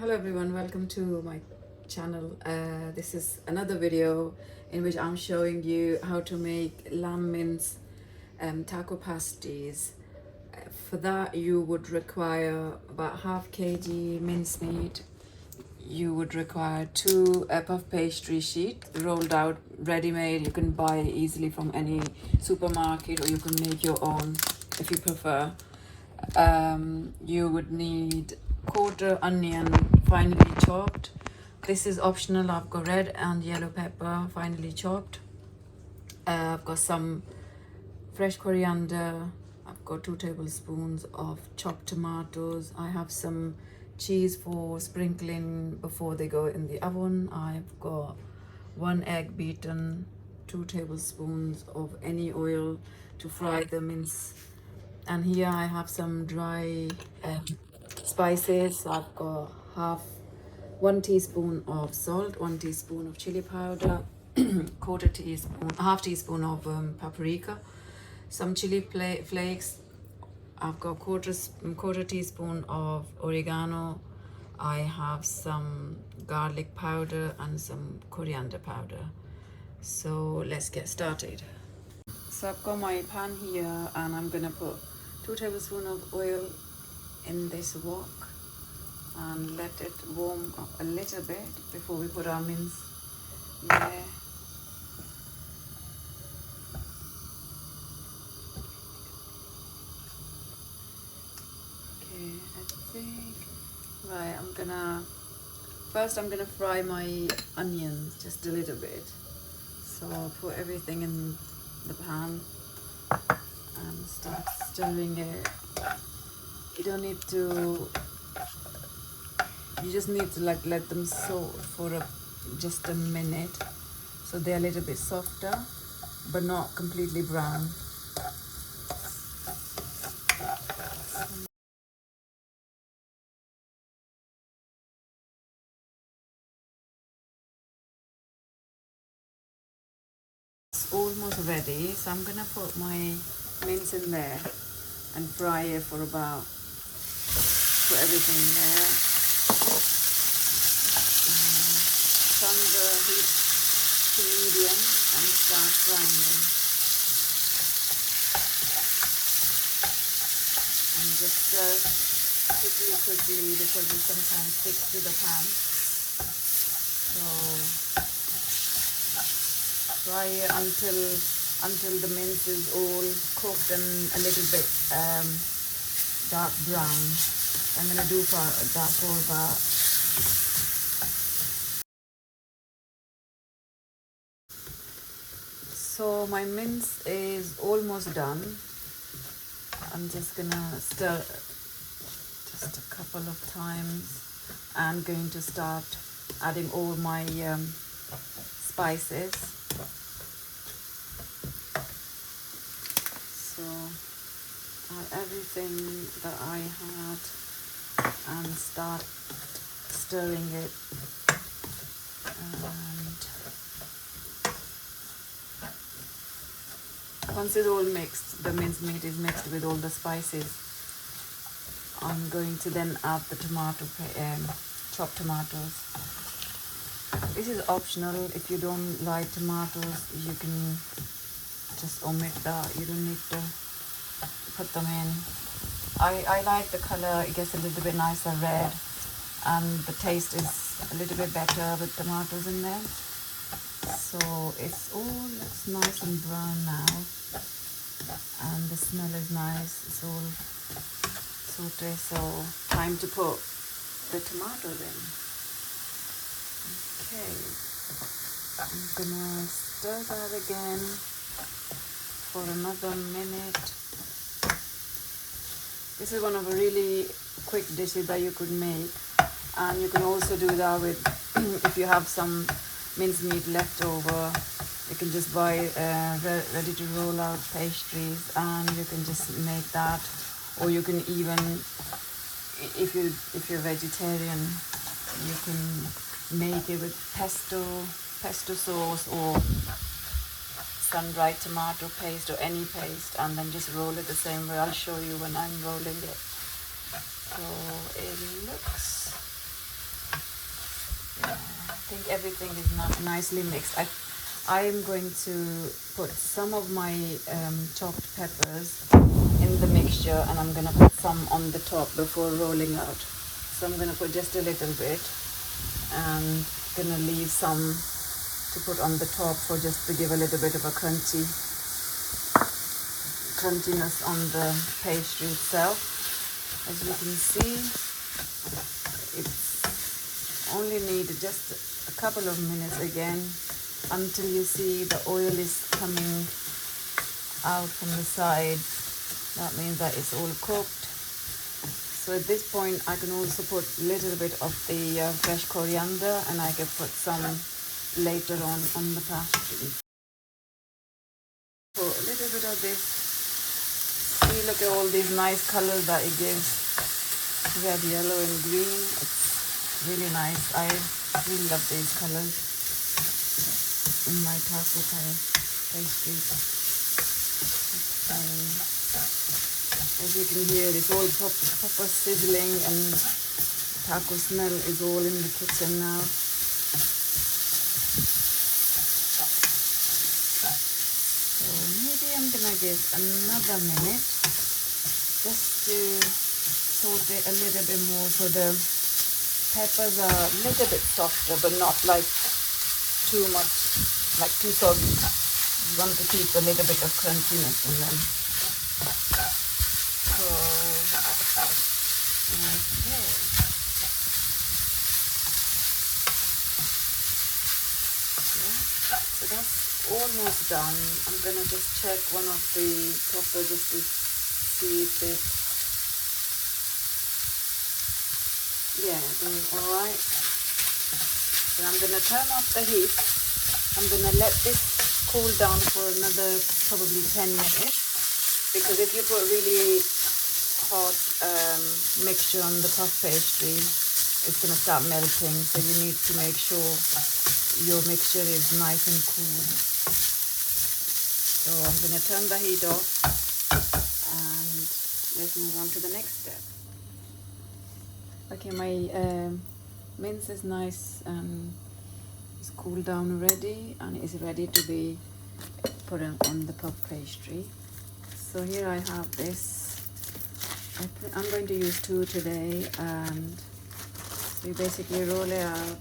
Hello everyone, welcome to my channel. This is another video in which I'm showing you how to make lamb mince taco pasties. For that you would require about half kg mincemeat. You would require two puff pastry sheet rolled out ready-made. You can buy easily from any supermarket, or you can make your own if you prefer. You would need quarter onion finely chopped. This is optional. I've got red and yellow pepper finely chopped. I've got some fresh coriander. I've got 2 tablespoons of chopped tomatoes. I have some cheese for sprinkling before they go in the oven. I've got 1 egg beaten, 2 tablespoons of any oil to fry the mince. And here I have some dry spices. I've got 1 teaspoon of salt, 1 teaspoon of chili powder, half teaspoon of paprika, some chili flakes. I've got quarter teaspoon of oregano. I have some garlic powder and some coriander powder. So let's get started. So I've got my pan here and I'm gonna put 2 tablespoons of oil in this wok and let it warm up a little bit before we put our mince there. Okay, I think, right, I'm gonna fry my onions just a little bit. So I'll put everything in the pan and start stirring it. You don't need to, you just need to let them soak for just a minute so they're a little bit softer but not completely brown. It's almost ready, so I'm gonna put my mince in there and fry it for about, put everything in there. Turn the heat to medium and start frying them. And just quickly because it sometimes sticks to the pan. So fry it until the mince is all cooked and a little bit dark brown. I'm gonna do that for about, so my mince is almost done. I'm just gonna stir just a couple of times. I'm going to start adding all my spices. So add everything that I had and start stirring it. And once it's all mixed, the mincemeat is mixed with all the spices, I'm going to then add the chopped tomatoes. This is optional. If you don't like tomatoes, you can just omit that. You don't need to put them in. I like the color. It gets a little bit nicer red, and the taste is a little bit better with tomatoes in there. So it's all looks nice and brown now, and the smell is nice. It's all sauté. So time to put the tomatoes in. Okay, I'm gonna stir that again for another minute. This is one of the really quick dishes that you could make, and you can also do that with if you have some mincemeat left over, you can just buy ready to roll out pastries and you can just make that. Or you can even, if you're vegetarian, you can make it with pesto sauce or sun-dried tomato paste or any paste, and then just roll it the same way. I'll show you when I'm rolling it. So it looks think everything is nicely mixed. I'm going to put some of my chopped peppers in the mixture, and I'm gonna put some on the top before rolling out. So I'm gonna put just a little bit, and gonna leave some to put on the top for just to give a little bit of a crunchiness on the pastry itself. As you can see, it's only need just a couple of minutes again until you see the oil is coming out from the side. That means that it's all cooked. So at this point I can also put a little bit of the fresh coriander, and I can put some later on the pastry. So a little bit of this. See, look at all these nice colors that it gives. Red, yellow and green. It's really nice. I really love these colors in my taco pastries. As you can hear, it's all proper sizzling, and taco smell is all in the kitchen now. So maybe I'm gonna give another minute just to saute a little bit more, so the peppers are a little bit softer, but not like too much, like too soggy. You want to keep a little bit of crunchiness in them. So, okay. Yeah, so that's almost done. I'm gonna just check one of the peppers just to see if it, yeah, doing alright. So I'm gonna turn off the heat. I'm gonna let this cool down for another probably 10 minutes, because if you put really hot mixture on the puff pastry, it's going to start melting. So you need to make sure your mixture is nice and cool. So I'm going to turn the heat off, and let's move on to the next step. Okay, my mince is nice and it's cooled down already, and is ready to be put on the puff pastry. So here I have this. I'm going to use 2 today, and we basically roll it out.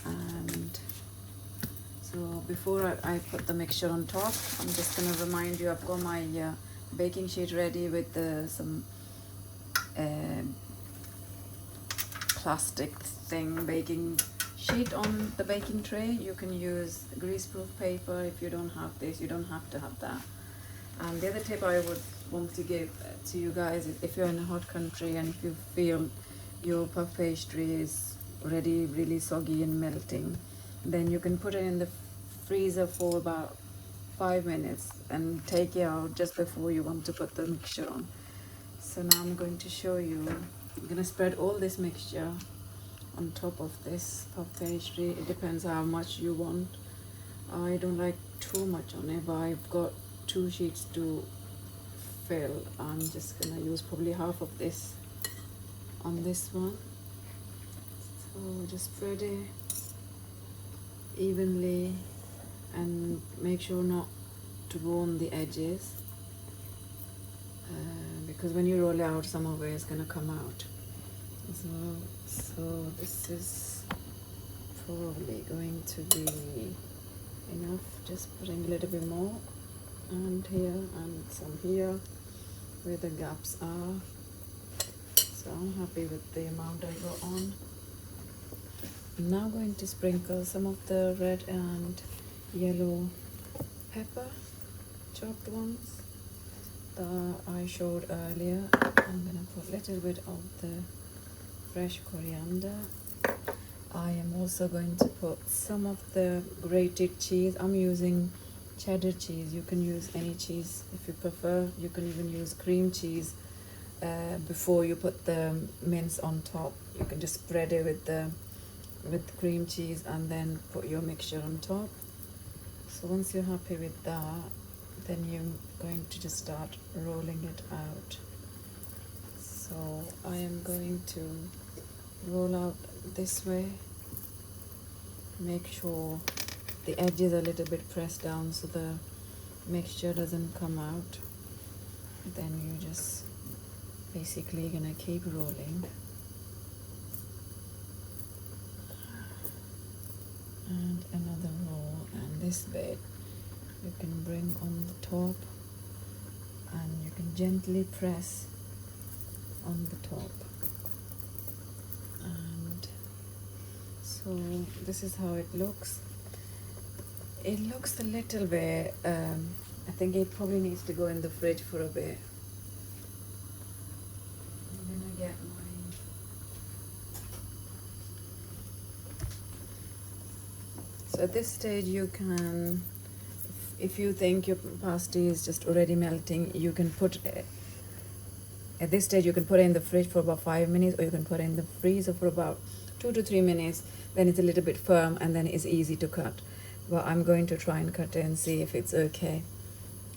And so before I put the mixture on top, I'm just going to remind you I've got my baking sheet ready with some plastic thing baking sheet on the baking tray. You can use greaseproof paper. If you don't have this, you don't have to have that. And the other tip I would want to give to you guys is, if you're in a hot country and if you feel your puff pastry is already really soggy and melting, then you can put it in the freezer for about 5 minutes and take it out just before you want to put the mixture on. So now I'm going to show you. I'm going to spread all this mixture on top of this puff pastry. It depends how much you want. I don't like too much on it, but I've got 2 sheets to fill. I'm just gonna use probably half of this on this one. So just spread it evenly and make sure not to go on the edges, because when you roll it out, some of it is gonna come out. So this is probably going to be enough. Just putting a little bit more, and here and some here where the gaps are. So I'm happy with the amount I got on. I'm now going to sprinkle some of the red and yellow pepper, chopped ones that I showed earlier. I'm gonna put a little bit of the fresh coriander. I am also going to put some of the grated cheese. I'm using cheddar cheese. You can use any cheese if you prefer. You can even use cream cheese before you put the mince on top. You can just spread it with the cream cheese and then put your mixture on top. So once you're happy with that, then you're going to just start rolling it out. So I am going to roll out this way. Make sure the edges are a little bit pressed down so the mixture doesn't come out. Then you just basically gonna keep rolling. And another roll, and this bit you can bring on the top and you can gently press on the top. And so this is how it looks. It looks a little bit, I think it probably needs to go in the fridge for a bit. I'm gonna get my, so at this stage you can, if you think your pasty is just already melting, you can put, at this stage you can put it in the fridge for about 5 minutes, or you can put it in the freezer for about 2 to 3 minutes. Then it's a little bit firm and then it's easy to cut. But I'm going to try and cut it and see if it's okay.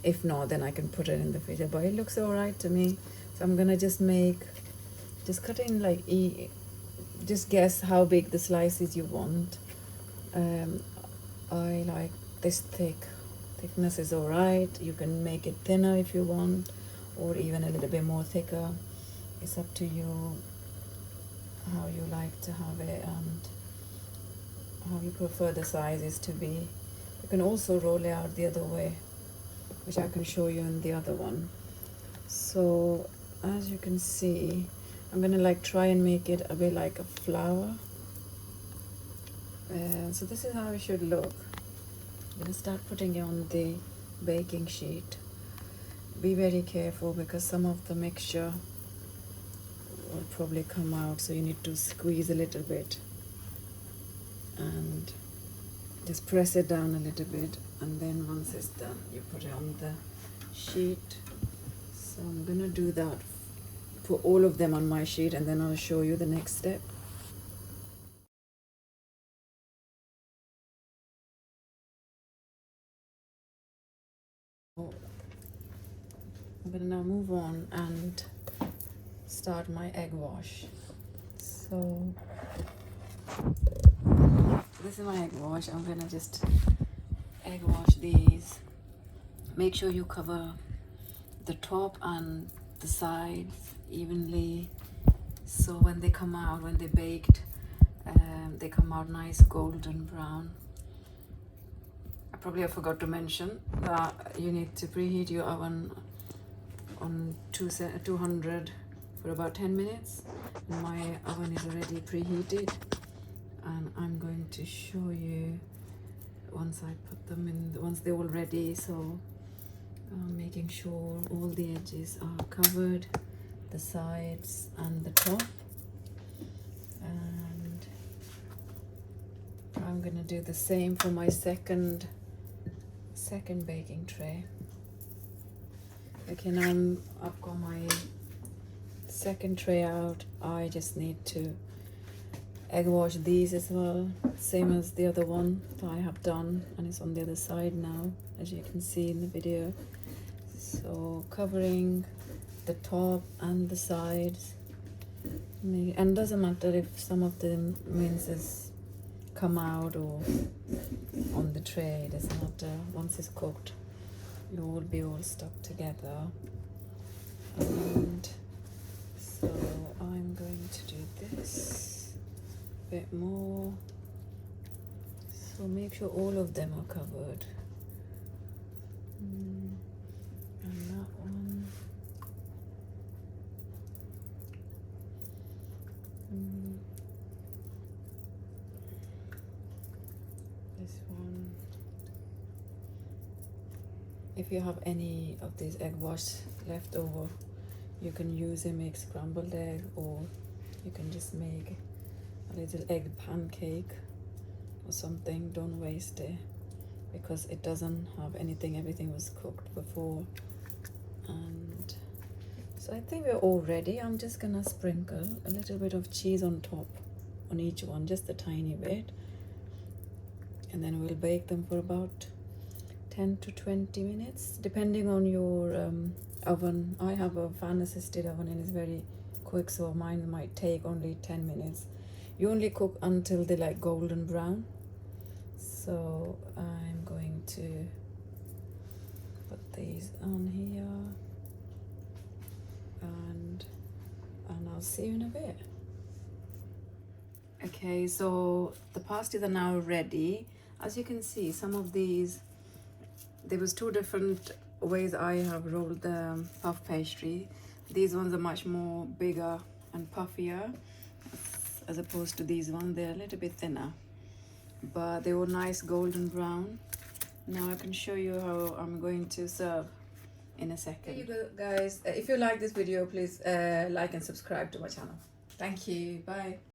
If not, then I can put it in the freezer. But it looks alright to me. So I'm gonna just cut it in like, just guess how big the slices you want. I like this thickness is alright. You can make it thinner if you want, or even a little bit more thicker. It's up to you how you like to have it and how you prefer the sizes to be. You can also roll it out the other way, which I can show you in the other one. So as you can see, I'm gonna like try and make it a bit like a flower. So this is how it should look. I'm gonna start putting it on the baking sheet. Be very careful because some of the mixture will probably come out, so you need to squeeze a little bit and just press it down a little bit, and then once it's done you put it on the sheet. So I'm gonna do that, put all of them on my sheet, and then I'll show you the next step. I'm gonna now move on and start my egg wash. So this is my egg wash. I'm gonna just egg wash these. Make sure you cover the top and the sides evenly, so when they come out, when they're baked, they come out nice golden brown. I probably forgot to mention that you need to preheat your oven on 200 for about 10 minutes. My oven is already preheated, and I'm going to show you once I put them in, once they're all ready. So making sure all the edges are covered, the sides and the top. And I'm gonna do the same for my second baking tray. Okay, now I've got my second tray out. I just need to egg wash these as well, same as the other one that I have done, and it's on the other side now, as you can see in the video. So covering the top and the sides, and doesn't matter if some of the minces come out or on the tray, it doesn't matter. Once it's cooked, it will be all stuck together. And so I'm going to do this a bit more, so make sure all of them are covered. And that one. This one. If you have any of these egg wash left over, you can use it, make scrambled egg, or you can just make a little egg pancake or something. Don't waste it because it doesn't have anything, everything was cooked before. And so I think we're all ready. I'm just gonna sprinkle a little bit of cheese on top on each one, just a tiny bit, and then we'll bake them for about 10 to 20 minutes depending on your oven. I have a fan assisted oven and it's very quick, so mine might take only 10 minutes. You only cook until they like golden brown. So I'm going to put these on here, and I'll see you in a bit. Okay, so the pasties are now ready. As you can see, some of these, there was two different ways I have rolled the puff pastry. These ones are much more bigger and puffier as opposed to these ones. They're a little bit thinner, but they were nice golden brown. Now I can show you how I'm going to serve in a second. There you go, guys. If you like this video, please like and subscribe to my channel. Thank you. Bye.